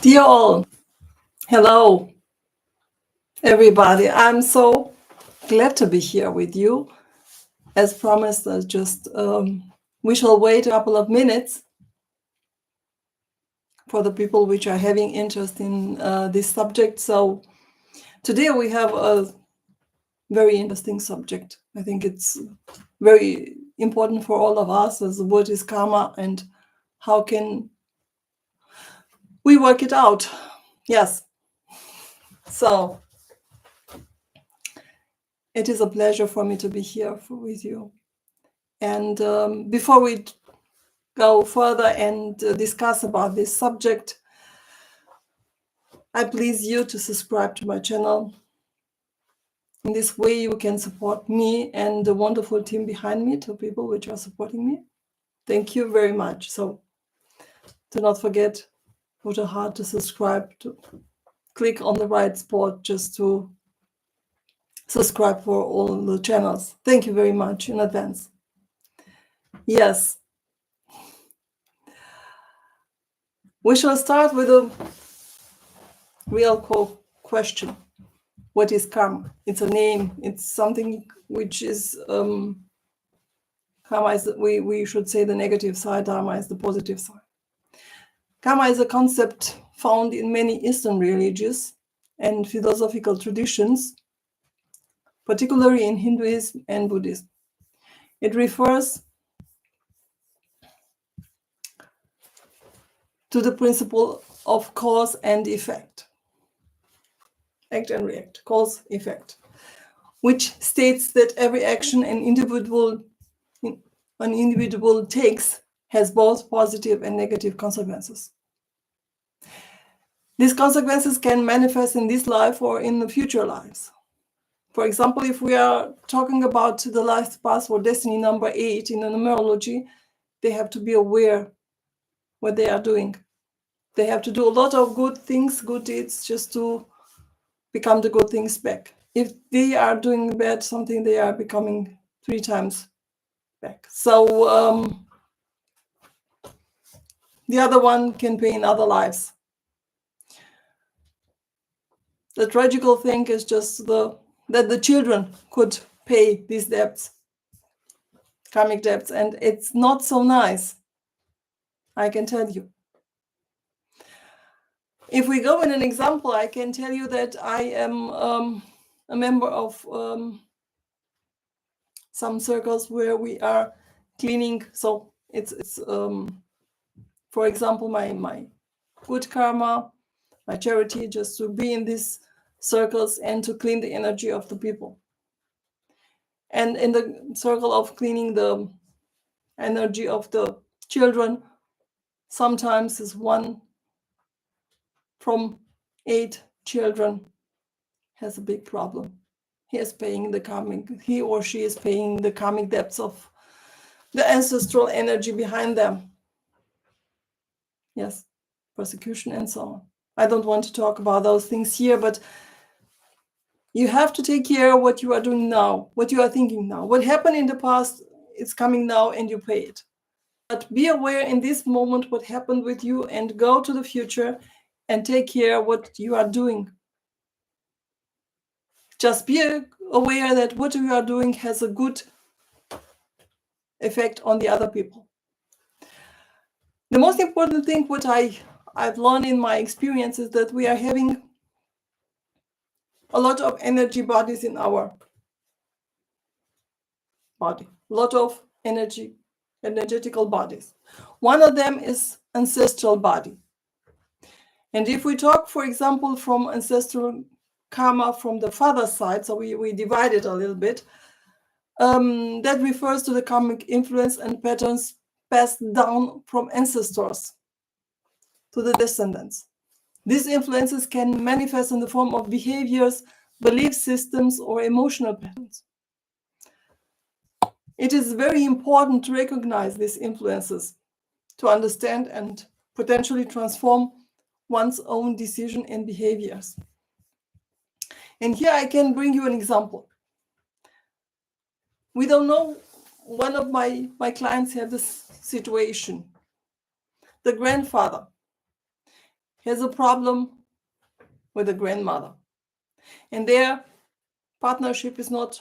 Dear all, hello everybody. I'm so glad to be here with you. As promised, we shall wait a couple of minutes for the people which are having interest in this subject. So today we have a very interesting subject. I think it's very important for all of us, as what is karma and how can we work it out. Yes. So it is a pleasure for me to be here with you. And before we go further and discuss about this subject, I please you to subscribe to my channel. In this way, you can support me and the wonderful team behind me, two people which are supporting me. Thank you very much. So do not forget, put a heart to subscribe, to click on the right spot just to subscribe for all the channels. Thank you very much in advance. Yes. We shall start with a real question. What is karma? It's a name. It's something which is karma is we should say the negative side. Dharma is the positive side. Karma is a concept found in many Eastern religions and philosophical traditions, particularly in Hinduism and Buddhism. It refers to the principle of cause and effect. Act and react, cause, effect, which states that every action an individual takes has both positive and negative consequences. These consequences can manifest in this life or in the future lives. For example, if we are talking about the life path or destiny number 8 in the numerology, they have to be aware what they are doing. They have to do a lot of good things, good deeds, just to become the good things back. If they are doing bad something, they are becoming 3 times back. So the other one can pay in other lives. The tragical thing is just that the children could pay these debts, karmic debts, and it's not so nice, I can tell you. If we go in an example, I can tell you that I am a member of some circles where we are cleaning. So it's for example, my good karma, my charity, just to be in these circles and to clean the energy of the people. And in the circle of cleaning the energy of the children, sometimes is 1 from 8 children has a big problem. He or she is paying the karmic debts of the ancestral energy behind them. Yes, persecution and so on. I don't want to talk about those things here, but you have to take care of what you are doing now, what you are thinking now. What happened in the past, it's coming now and you pay it. But be aware in this moment what happened with you and go to the future and take care of what you are doing. Just be aware that what you are doing has a good effect on the other people. The most important thing what I've learned in my experience is that we are having a lot of energy bodies in our body, a lot of energetical bodies. One of them is ancestral body. And if we talk, for example, from ancestral karma from the father's side, so we divide it a little bit, that refers to the karmic influence and patterns passed down from ancestors to the descendants. These influences can manifest in the form of behaviors, belief systems, or emotional patterns. It is very important to recognize these influences, to understand and potentially transform one's own decision and behaviors. And here I can bring you an example. We don't know, one of my clients had this situation. The grandfather, has a problem with the grandmother, and their partnership is not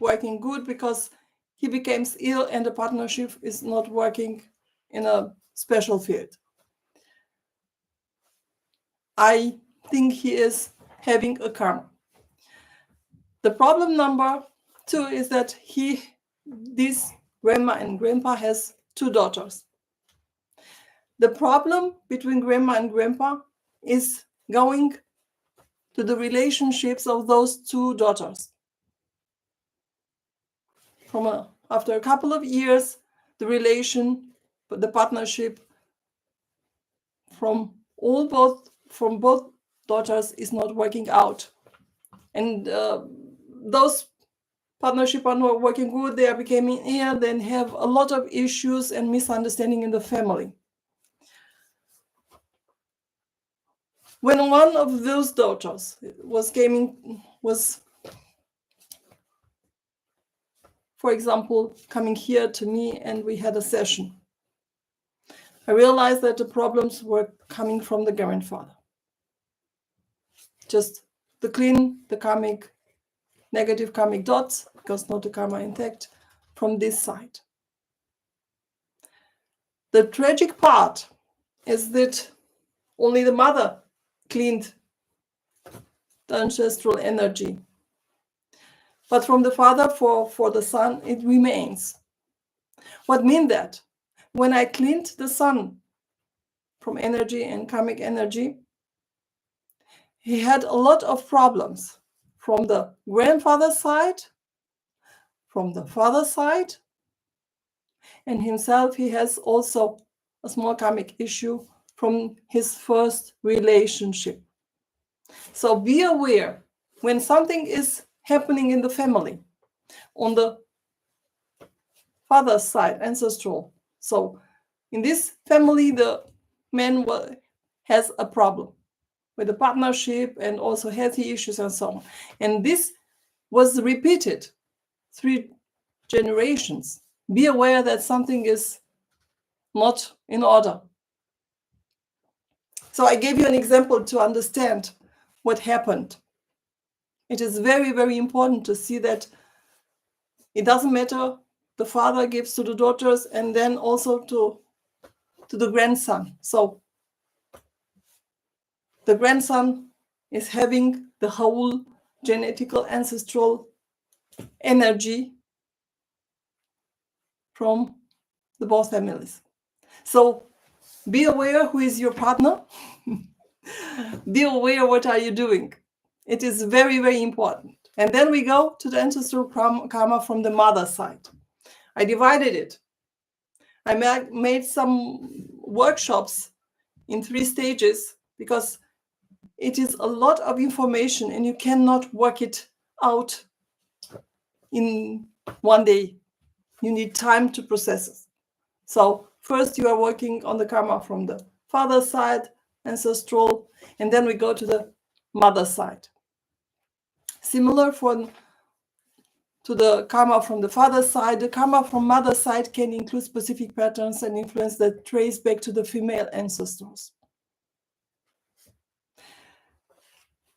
working good because he becomes ill and the partnership is not working in a special field. I think he is having a karma. The problem number 2 is that this grandma and grandpa has 2 daughters. The problem between grandma and grandpa is going to the relationships of those 2 daughters. After a couple of years, the partnership from both daughters is not working out, and those partnership are not working good. They are becoming ill, then have a lot of issues and misunderstanding in the family. When one of those daughters was, for example, coming here to me and we had a session, I realized that the problems were coming from the grandfather. Just the negative karmic dots, because not the karma intact, from this side. The tragic part is that only the mother cleaned the ancestral energy. But from the father for the son, it remains. What means that? When I cleaned the son from energy and karmic energy, he had a lot of problems from the grandfather's side, from the father's side, and himself, he has also a small karmic issue from his first relationship. So be aware when something is happening in the family on the father's side, ancestral. So in this family, the man has a problem with the partnership and also healthy issues and so on. And this was repeated 3 generations. Be aware that something is not in order. So I gave you an example to understand what happened. It is very, very important to see that it doesn't matter the father gives to the daughters and then also to the grandson. So the grandson is having the whole genetical ancestral energy from the both families. So be aware who is your partner. Be aware what are you doing. It is very, very important. And then we go to the ancestral karma from the mother side. I divided it. I made some workshops in 3 stages because it is a lot of information and you cannot work it out in one day. You need time to process it. So first you are working on the karma from the father's side, ancestral, and then we go to the mother side. Similar to the karma from the father's side, the karma from mother's side can include specific patterns and influence that trace back to the female ancestors.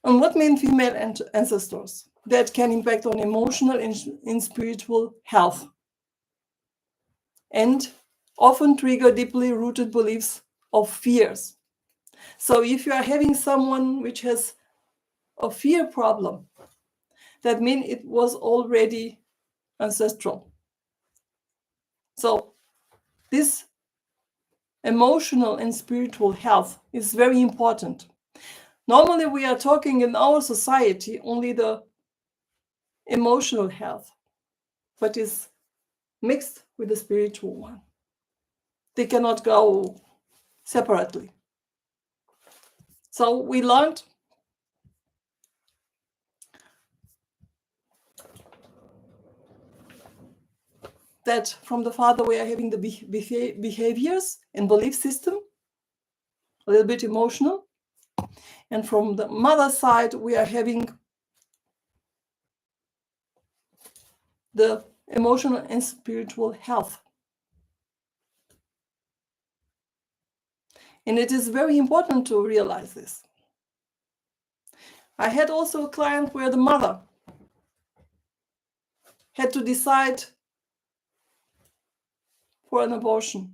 And what mean female ancestors? That can impact on emotional and spiritual health, and often trigger deeply rooted beliefs of fears. So if you are having someone which has a fear problem, that means it was already ancestral. So this emotional and spiritual health is very important. Normally we are talking in our society only the emotional health, but is mixed with the spiritual one. They cannot go separately. So we learned that from the father we are having the behaviors and belief system, a little bit emotional. And from the mother side, we are having the emotional and spiritual health. And it is very important to realize this. I had also a client where the mother had to decide for an abortion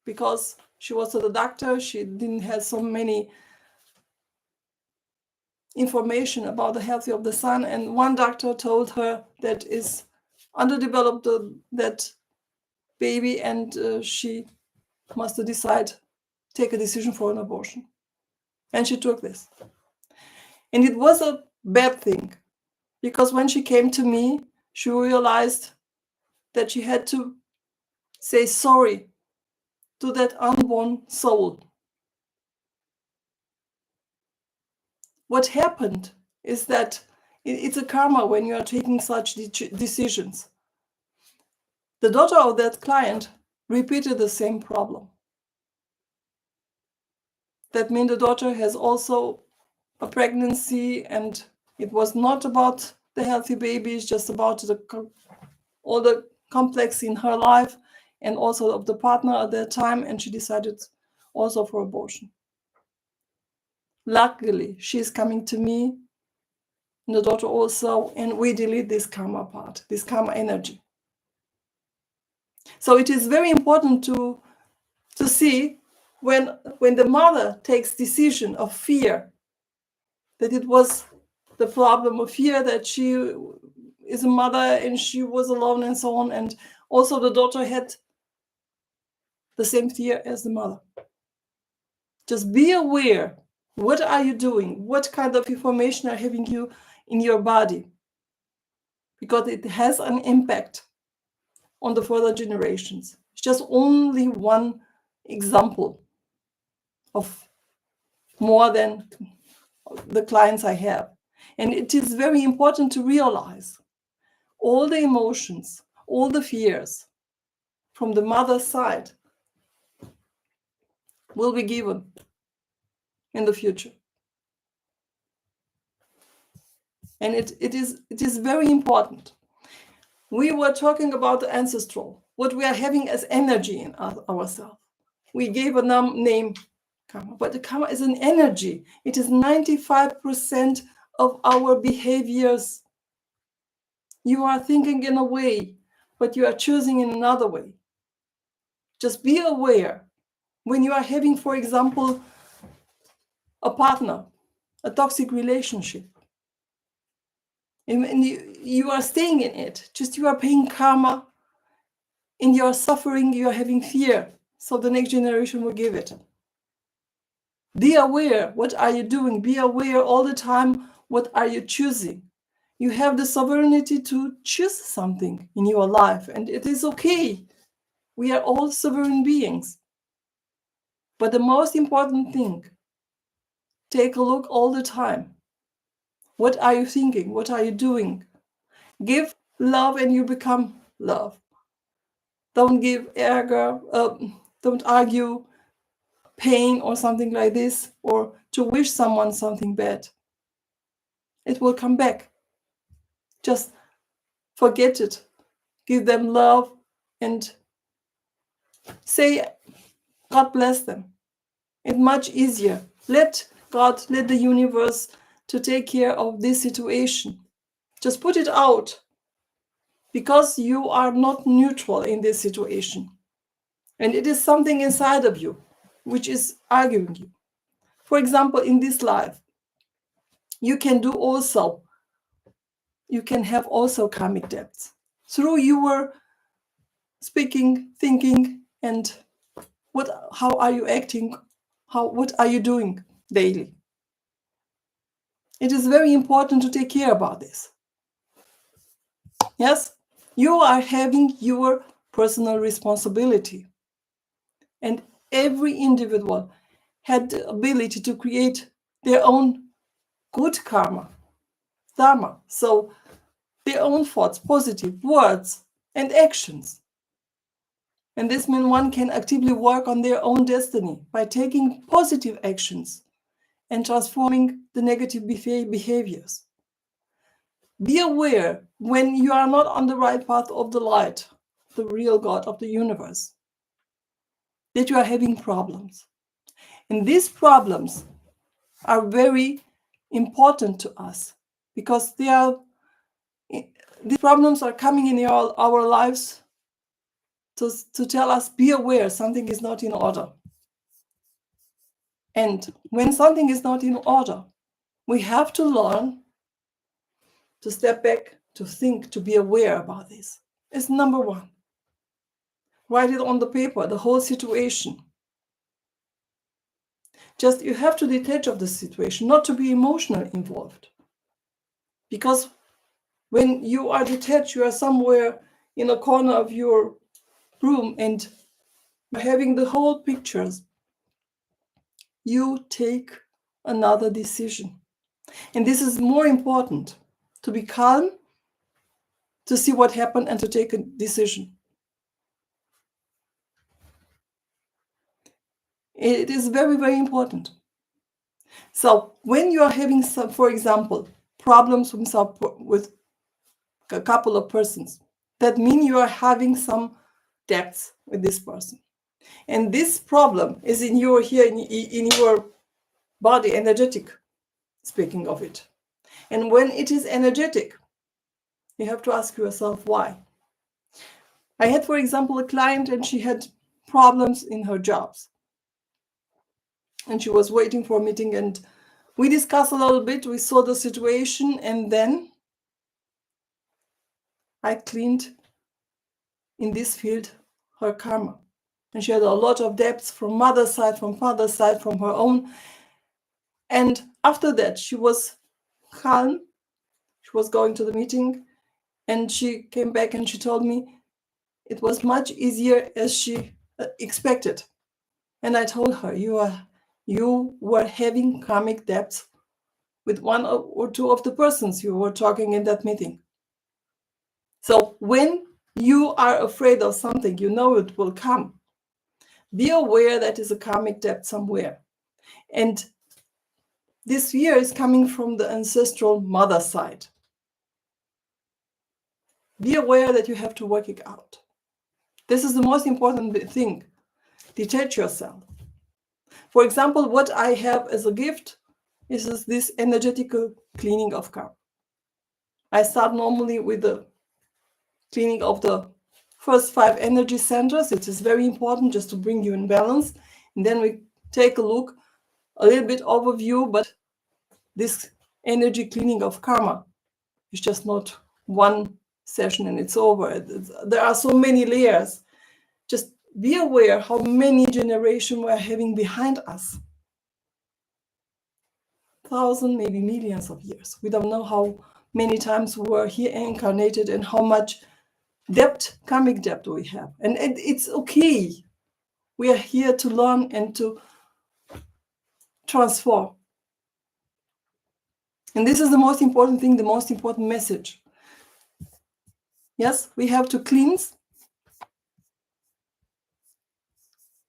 because she was at the doctor. She didn't have so many information about the health of the son, and one doctor told her that is underdeveloped that baby, and she must decide, take a decision for an abortion. And she took this. And it was a bad thing, because when she came to me, she realized that she had to say sorry to that unborn soul. What happened is that it's a karma when you are taking such decisions. The daughter of that client repeated the same problem. That means the daughter has also a pregnancy, and it was not about the healthy baby, it's just about all the complex in her life and also of the partner at that time, and she decided also for abortion. Luckily, she's coming to me, and the daughter also, and we delete this karma part, this karma energy. So it is very important to see when the mother takes decision of fear, that it was the problem of fear that she is a mother and she was alone and so on, and also the daughter had the same fear as the mother. Just be aware, what are you doing? What kind of information are having you in your body? Because it has an impact on the further generations. It's just only one example of more than the clients I have. And it is very important to realize all the emotions, all the fears from the mother's side will be given in the future. And it is very important. We were talking about the ancestral, what we are having as energy in ourselves. We gave a name, karma, but the karma is an energy. It is 95% of our behaviors. You are thinking in a way, but you are choosing in another way. Just be aware when you are having, for example, a partner, a toxic relationship, and you are staying in it, just you are paying karma, and you are suffering, you are having fear, so the next generation will give it. Be aware, what are you doing? Be aware all the time, what are you choosing? You have the sovereignty to choose something in your life, and it is okay. We are all sovereign beings. But the most important thing, take a look all the time. What are you thinking? What are you doing? Give love and you become love. Don't give anger, don't argue, pain or something like this, or to wish someone something bad. It will come back. Just forget it. Give them love and say, God bless them. It's much easier. Let God, let the universe to take care of this situation. Just put it out, because you are not neutral in this situation. And it is something inside of you which is arguing you. For example, in this life, you can have also karmic debts through your speaking, thinking, and how are you acting, what are you doing daily. It is very important to take care about this. Yes, you are having your personal responsibility, and every individual had the ability to create their own good karma, dharma, so their own thoughts, positive words and actions. And this means one can actively work on their own destiny by taking positive actions and transforming the negative behaviors. Be aware when you are not on the right path of the light, the real God of the universe, that you are having problems. And these problems are very important to us because these problems are coming in our lives to tell us, be aware, something is not in order. And when something is not in order, we have to learn to step back, to think, to be aware about this. It's number one. Write it on the paper, the whole situation. Just you have to detach of the situation, not to be emotionally involved. Because when you are detached, you are somewhere in a corner of your room and you're having the whole pictures. You take another decision. And this is more important, to be calm, to see what happened and to take a decision. It is very, very important. So when you are having some, for example, problems with a couple of persons, that means you are having some debts with this person. And this problem is in your body, energetic, speaking of it. And when it is energetic, you have to ask yourself why. I had, for example, a client and she had problems in her jobs. And she was waiting for a meeting and we discussed a little bit, we saw the situation, and then I cleaned in this field her karma. And she had a lot of debts from mother's side, from father's side, from her own. And after that, she was calm. She was going to the meeting and she came back and she told me it was much easier as she expected. And I told her, you were having karmic debts with one or two of the persons you were talking in that meeting. So when you are afraid of something, you know it will come. Be aware that is a karmic debt somewhere. And this fear is coming from the ancestral mother side. Be aware that you have to work it out. This is the most important thing. Detach yourself. For example, what I have as a gift is this energetical cleaning of karma. I start normally with the cleaning of the first 5 energy centers. It is very important just to bring you in balance. And then we take a look, a little bit overview, but this energy cleaning of karma is just not one session and it's over. There are so many layers. Just be aware how many generations we're having behind us. 1,000, maybe millions of years. We don't know how many times we were here incarnated and how much debt, karmic debt we have. And it's okay. We are here to learn and to transform. And this is the most important thing, the most important message. Yes, we have to cleanse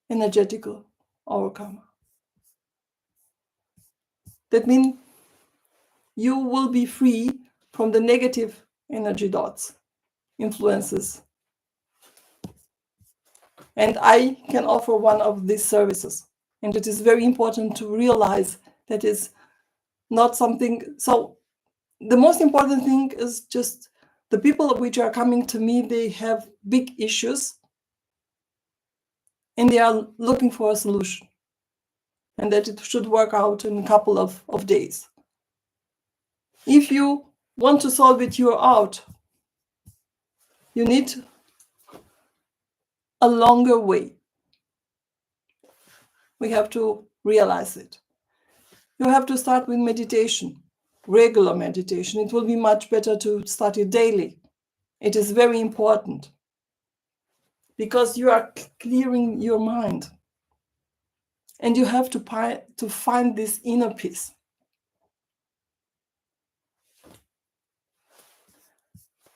energetical our karma. That means you will be free from the negative energy dots, influences. And I can offer one of these services. And it is very important to realize that is not something. So the most important thing is just the people which are coming to me, they have big issues and they are looking for a solution. And that it should work out in a couple of days. If you want to solve it, you're out. You need a longer way. We have to realize it. You have to start with meditation, regular meditation. It will be much better to start it daily. It is very important because you are clearing your mind. And you have to find this inner peace.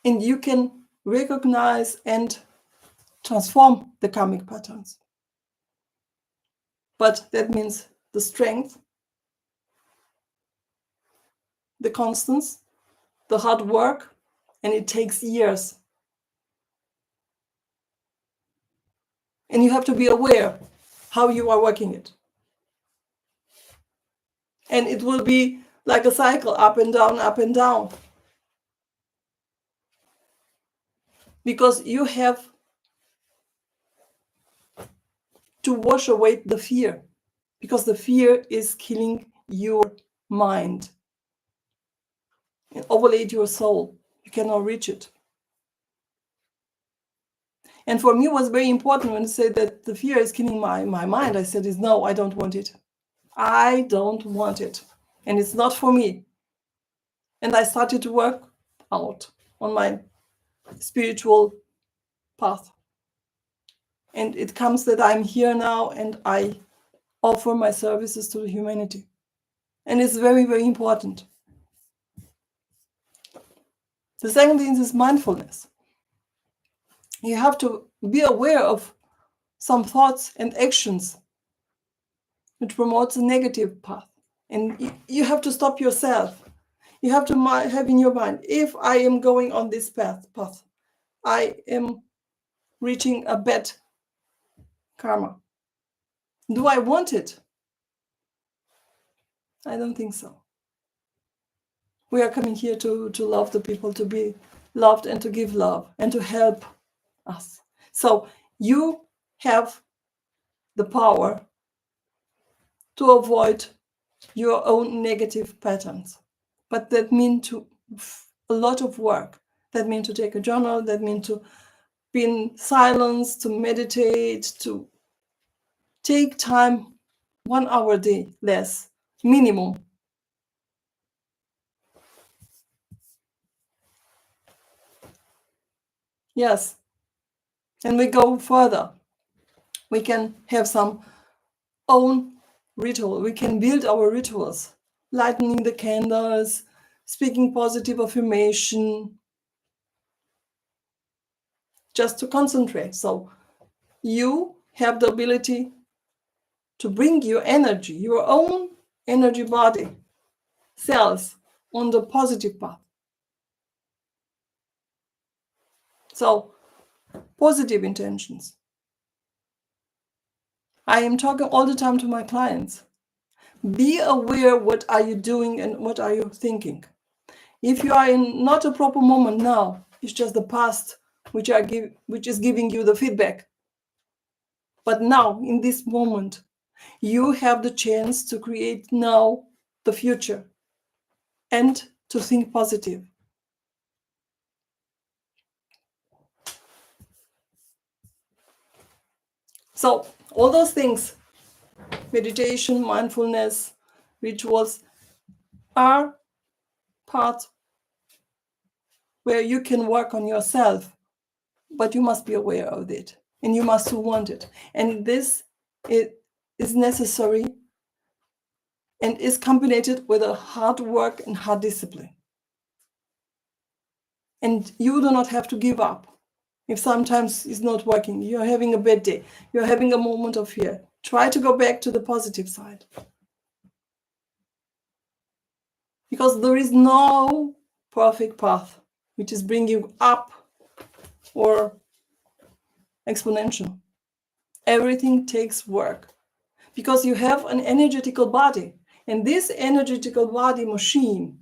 And you can recognize and transform the karmic patterns. But that means the strength, the constance, the hard work, and it takes years. And you have to be aware how you are working it. And it will be like a cycle, up and down, up and down. Because you have to wash away the fear. Because the fear is killing your mind and overlaid your soul. You cannot reach it. And for me, it was very important when I said that the fear is killing my mind. I said, no, I don't want it. I don't want it. And it's not for me. And I started to work out on my spiritual path. And it comes that I'm here now and I offer my services to humanity. And it's very, very important. The second thing is mindfulness. You have to be aware of some thoughts and actions which promotes a negative path. And you have to stop yourself. You have to have in your mind, if I am going on this path, I am reaching a bad karma. Do I want it? I don't think so. We are coming here to love the people, to be loved and to give love and to help us. So you have the power to avoid your own negative patterns. But that means a lot of work. That means to take a journal, that means to be in silence, to meditate, to take time, 1 hour a day, less, minimum. Yes. And we go further. We can have some own ritual. We can build our rituals, lightening the candles, speaking positive affirmation, just to concentrate. So you have the ability to bring your energy, your own energy body, cells on the positive path. So positive intentions. I am talking all the time to my clients. Be aware what are you doing and what are you thinking. If you are in not a proper moment now, it's just the past which is giving you the feedback. But now, in this moment, you have the chance to create now the future and to think positive. So all those things, meditation, mindfulness, rituals, are part where you can work on yourself, but you must be aware of it and you must want it. And this is necessary and is combined with a hard work and hard discipline. And you do not have to give up. If sometimes it's not working, you're having a bad day, you're having a moment of fear, try to go back to the positive side. Because there is no perfect path which is bringing you up or exponential. Everything takes work because you have an energetical body. And this energetical body machine,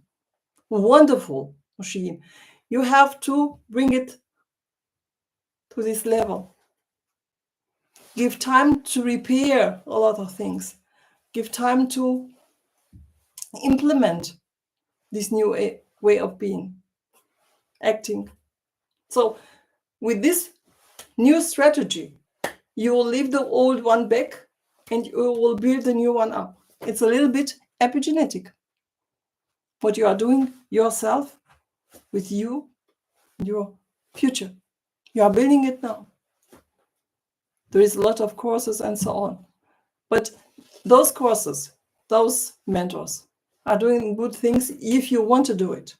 wonderful machine, you have to bring it to this level. Give time to repair a lot of things. Give time to implement this new way of being, acting. So with this new strategy, you will leave the old one back and you will build the new one up. It's a little bit epigenetic. What you are doing yourself with you, your future. You are building it now. There is a lot of courses and so on. But those courses, those mentors are doing good things if you want to do it.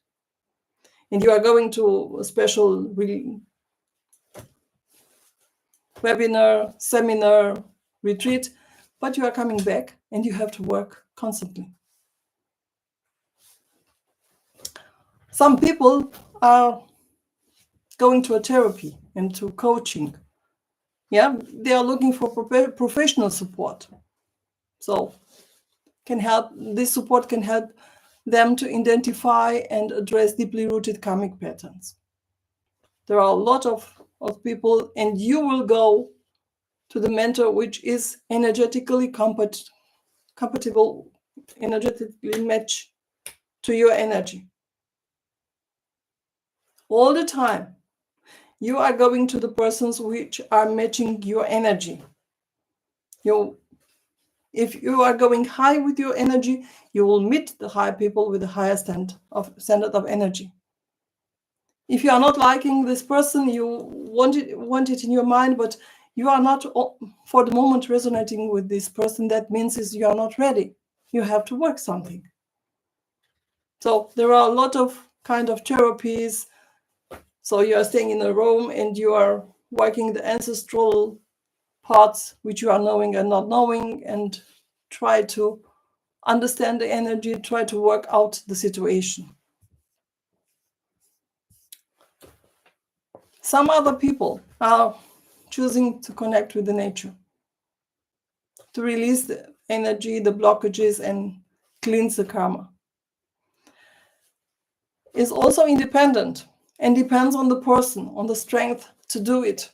And you are going to a special webinar, seminar, retreat, but you are coming back and you have to work constantly. Some people are going to a therapy and to coaching. Yeah, they are looking for professional support. So this support can help them to identify and address deeply rooted karmic patterns. There are a lot of people, and you will go to the mentor which is energetically compatible, energetically match to your energy. All the time, you are going to the persons which are matching your energy. If you are going high with your energy, you will meet the high people with the higher standard of energy. If you are not liking this person, you want it in your mind, but you are not for the moment resonating with this person, that means you are not ready. You have to work something. So there are a lot of kind of therapies. So you are staying in a room and you are working the ancestral parts which you are knowing and not knowing, and try to understand the energy, try to work out the situation. Some other people are choosing to connect with the nature, to release the energy, the blockages, and cleanse the karma. It's also independent and depends on the person, on the strength to do it.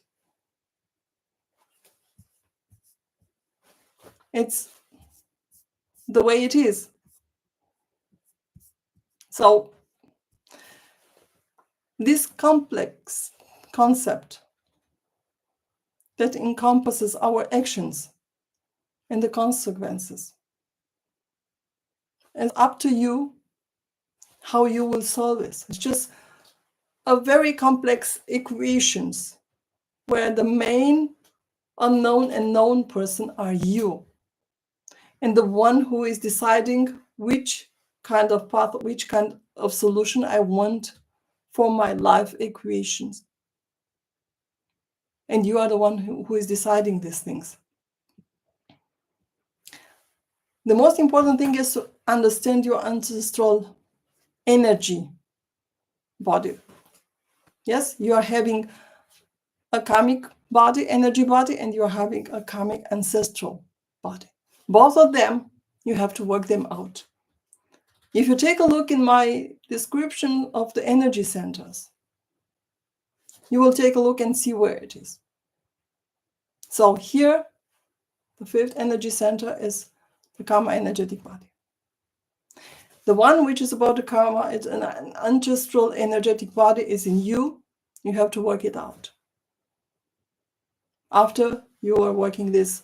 It's the way it is. So this complex concept that encompasses our actions and the consequences, it's up to you how you will solve this. It's just a very complex equations where the main unknown and known person are you, and the one who is deciding which kind of path, which kind of solution I want for my life equations. And you are the one who is deciding these things. The most important thing is to understand your ancestral energy body. Yes, you are having a karmic body, energy body, and you are having a karmic ancestral body. Both of them, you have to work them out. If you take a look in my description of the energy centers, you will take a look and see where it is. So here, the fifth energy center is the karma energetic body. The one which is about the karma, it's an ancestral energetic body, is in you. You have to work it out. After you are working these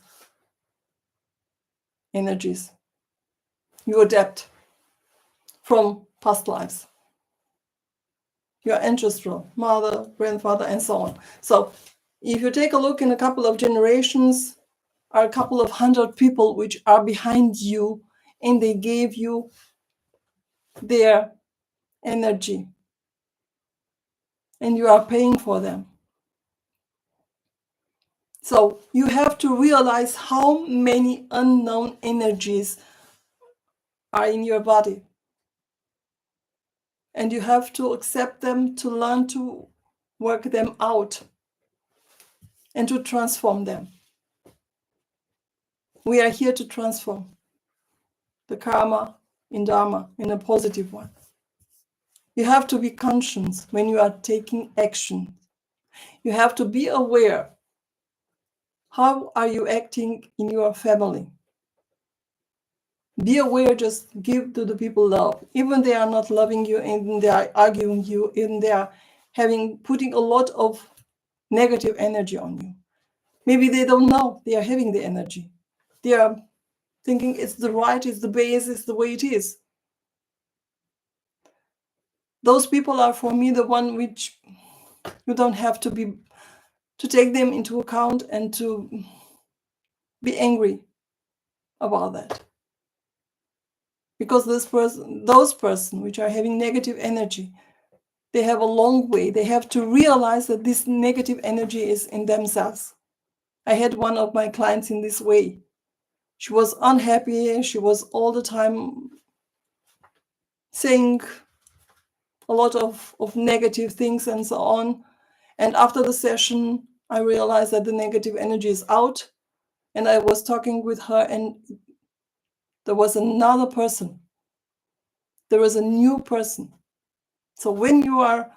energies, you adapt from past lives, your ancestral mother, grandfather, and so on. So if you take a look in a couple of generations, are a couple of 100 people which are behind you, and they gave you their energy, and you are paying for them. So you have to realize how many unknown energies are in your body, and you have to accept them, to learn to work them out and to transform them. We are here to transform the karma in dharma, in a positive one. You have to be conscious when you are taking action. You have to be aware. How are you acting in your family? Be aware, just give to the people love. Even they are not loving you, and they are arguing you, and they are putting a lot of negative energy on you. Maybe they don't know they are having the energy. They are thinking it's the right, it's the base, it's the way it is. Those people are, for me, the one which you don't have to take them into account and to be angry about that. Because those persons which are having negative energy, they have a long way. They have to realize that this negative energy is in themselves. I had one of my clients in this way. She was unhappy. She was all the time saying a lot of negative things and so on. And after the session, I realized that the negative energy is out. And I was talking with her, and there was another person. There is a new person. So when you are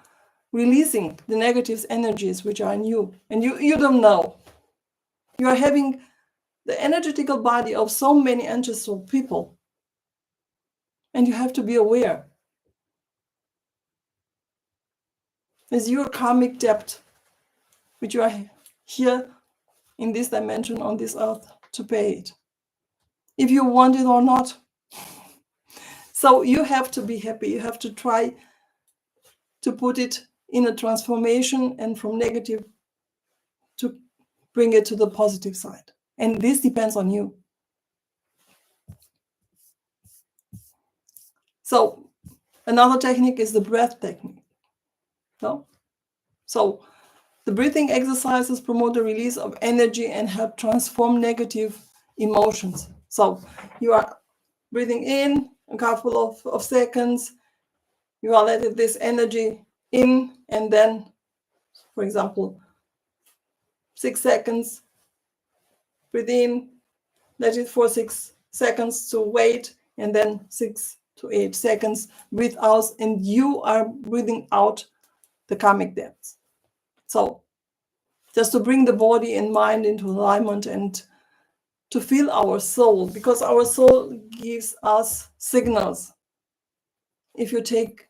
releasing the negative energies which are new, and you don't know, you are having the energetical body of so many ancestral people, and you have to be aware. It's your karmic debt, which you are here in this dimension on this earth to pay it, if you want it or not. So you have to be happy. You have to try to put it in a transformation, and from negative to bring it to the positive side. And this depends on you. So another technique is the breath technique. So the breathing exercises promote the release of energy and help transform negative emotions. So you are breathing in a couple of seconds, you are letting this energy in, and then, for example, 6 seconds, breathe in, let it for 6 seconds to wait, and then 6 to 8 seconds, breathe out, and you are breathing out the karmic depths. So just to bring the body and mind into alignment and to feel our soul, because our soul gives us signals if you take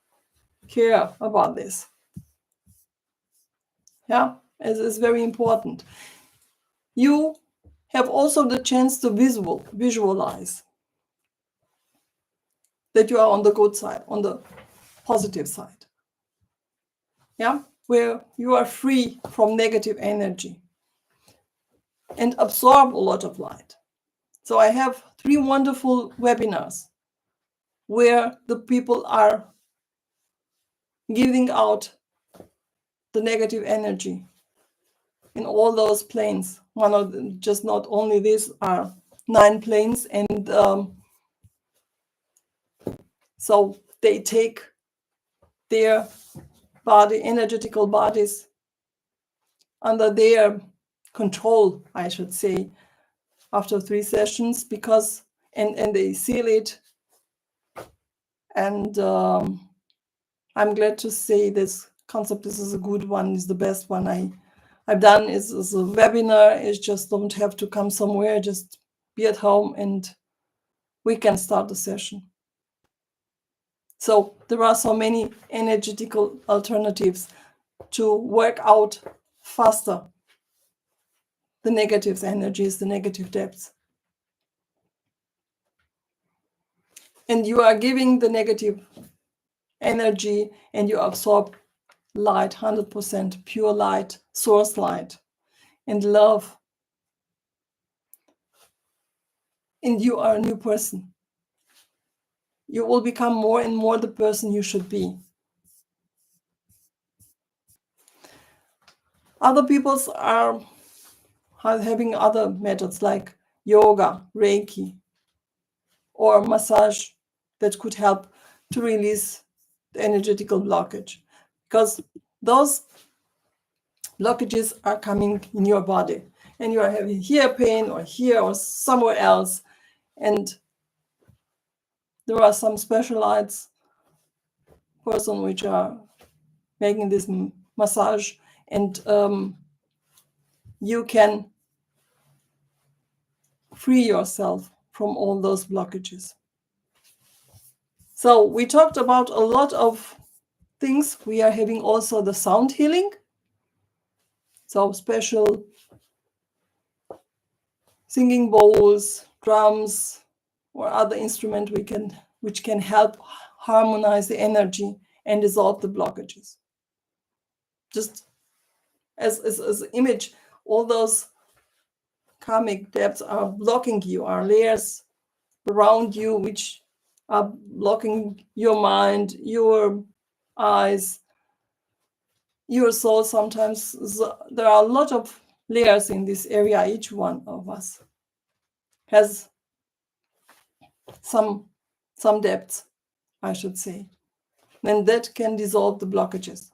care about this. Yeah, it is very important. You have also the chance to visualize that you are on the good side, on the positive side. Yeah, where you are free from negative energy and absorb a lot of light. So I have 3 wonderful webinars where the people are giving out the negative energy in all those planes. One of them, just not only these, are 9 planes, and so they take their body, energetical bodies, under their control, I should say, after 3 sessions, because and they seal it. And I'm glad to say this concept, this is a good one, is the best one I've done. Is a webinar. Is just don't have to come somewhere, just be at home and we can start the session. So there are so many energetical alternatives to work out faster the negative energies, the negative depths. And you are giving the negative energy and you absorb light, 100% pure light, source light, and love. And you are a new person. You will become more and more the person you should be. Other peoples are having other methods like yoga, Reiki, or massage that could help to release the energetical blockage, because those blockages are coming in your body and you are having here pain or here or somewhere else, and there are some specialized person which are making this massage, and you can free yourself from all those blockages. So we talked about a lot of things. We are having also the sound healing, so special singing bowls, drums, or other instrument which can help harmonize the energy and dissolve the blockages. Just as an image, all those karmic depths are blocking you, are layers around you which are blocking your mind, your eyes, your soul. Sometimes there are a lot of layers in this area. Each one of us has some depths, I should say, and that can dissolve the blockages.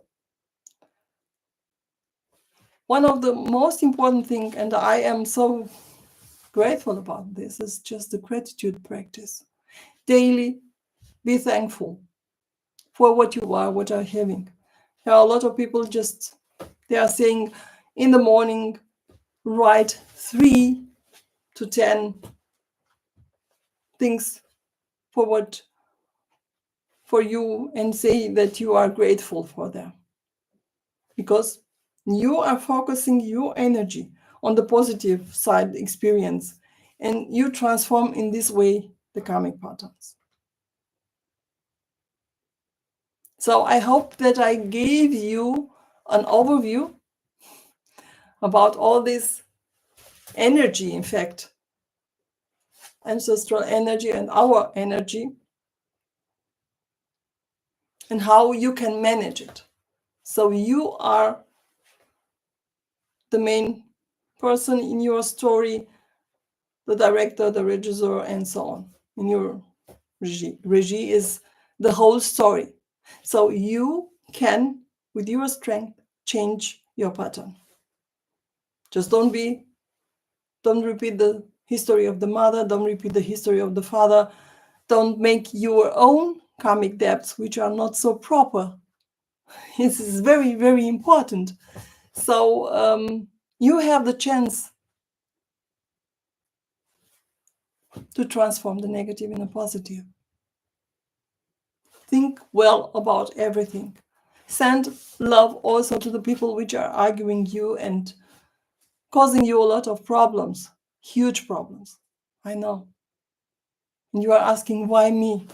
One of the most important things, and I am so grateful about this. It's just a gratitude practice. Daily, be thankful for what you are, what are having. There are a lot of people they are saying in the morning, write 3 to 10 things for you and say that you are grateful for them. Because you are focusing your energy on the positive side experience, and you transform in this way the karmic patterns. So I hope that I gave you an overview about all this energy, in fact, ancestral energy and our energy, and how you can manage it. So you are the main person in your story, the director, the regisseur, and so on. In your regie is the whole story. So you can, with your strength, change your pattern. Just don't repeat the history of the mother, don't repeat the history of the father, don't make your own karmic debts, which are not so proper. This is very, very important. So you have the chance to transform the negative in a positive. Think well about everything. Send love also to the people which are arguing you and causing you a lot of problems, huge problems. I know. And you are asking, why me?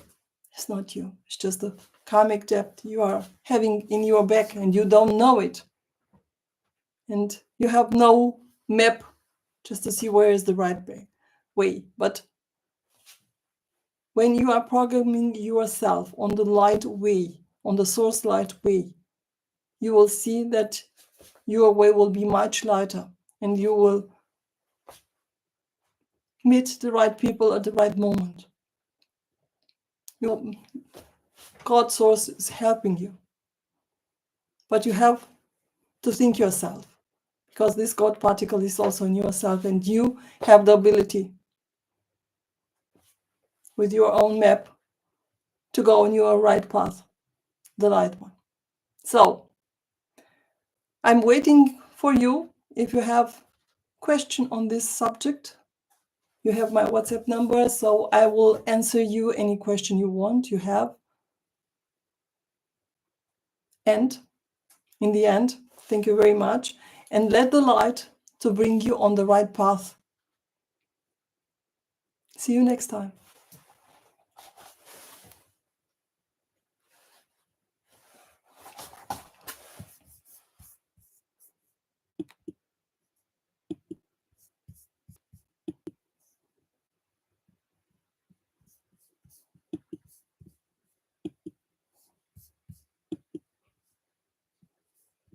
It's not you. It's just the karmic debt you are having in your back and you don't know it. And you have no map just to see where is the right way. But when you are programming yourself on the light way, on the source light way, you will see that your way will be much lighter and you will meet the right people at the right moment. God source is helping you. But you have to think yourself, because this God particle is also in yourself, and you have the ability with your own map to go on your right path, the light one. So I'm waiting for you. If you have question on this subject, you have my WhatsApp number, so I will answer you any question you have. And in the end, thank you very much, and let the light to bring you on the right path. See you next time.